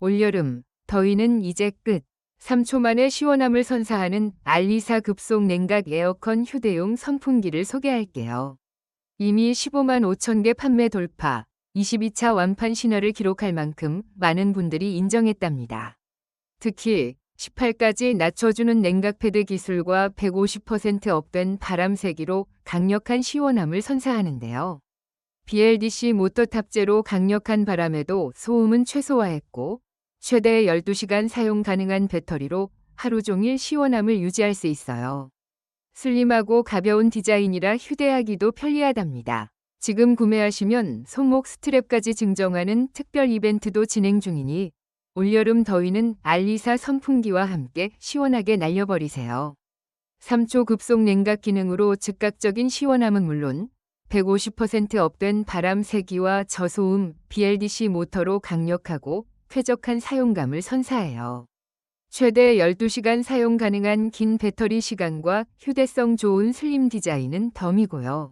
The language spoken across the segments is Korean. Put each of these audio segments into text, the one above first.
올여름, 더위는 이제 끝. 3초 만에 시원함을 선사하는 알리사 급속 냉각 에어컨 휴대용 선풍기를 소개할게요. 이미 15만 5천 개 판매 돌파, 22차 완판 신화를 기록할 만큼 많은 분들이 인정했답니다. 특히 18까지 낮춰주는 냉각 패드 기술과 150% 업된 바람 세기로 강력한 시원함을 선사하는데요. BLDC 모터 탑재로 강력한 바람에도 소음은 최소화했고 최대 12시간 사용 가능한 배터리로 하루 종일 시원함을 유지할 수 있어요. 슬림하고 가벼운 디자인이라 휴대하기도 편리하답니다. 지금 구매하시면 손목 스트랩까지 증정하는 특별 이벤트도 진행 중이니 올여름 더위는 알리사 선풍기와 함께 시원하게 날려버리세요. 3초 급속 냉각 기능으로 즉각적인 시원함은 물론 150% 업된 바람 세기와 저소음 BLDC 모터로 강력하고 쾌적한 사용감을 선사해요. 최대 12시간 사용 가능한 긴 배터리 시간과 휴대성 좋은 슬림 디자인은 덤이고요.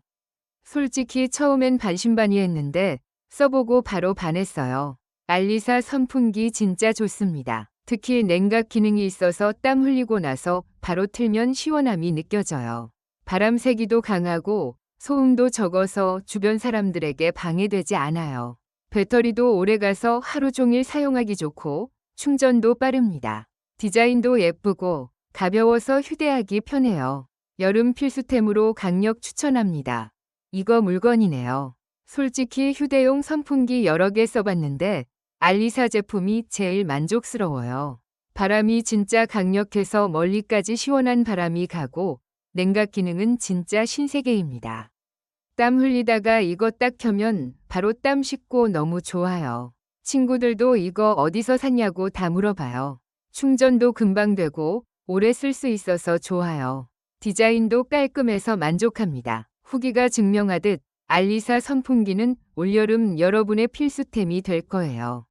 솔직히 처음엔 반신반의했는데 써보고 바로 반했어요. 알리사 선풍기 진짜 좋습니다. 특히 냉각 기능이 있어서 땀 흘리고 나서 바로 틀면 시원함이 느껴져요. 바람 세기도 강하고 소음도 적어서 주변 사람들에게 방해되지 않아요. 배터리도 오래가서 하루 종일 사용하기 좋고 충전도 빠릅니다. 디자인도 예쁘고 가벼워서 휴대하기 편해요. 여름 필수템으로 강력 추천합니다. 이거 물건이네요. 솔직히 휴대용 선풍기 여러 개 써봤는데 알리사 제품이 제일 만족스러워요. 바람이 진짜 강력해서 멀리까지 시원한 바람이 가고 냉각 기능은 진짜 신세계입니다. 땀 흘리다가 이거 딱 켜면 바로 땀 식고 너무 좋아요. 친구들도 이거 어디서 샀냐고 다 물어봐요. 충전도 금방 되고 오래 쓸 수 있어서 좋아요. 디자인도 깔끔해서 만족합니다. 후기가 증명하듯 알리사 선풍기는 올여름 여러분의 필수템이 될 거예요.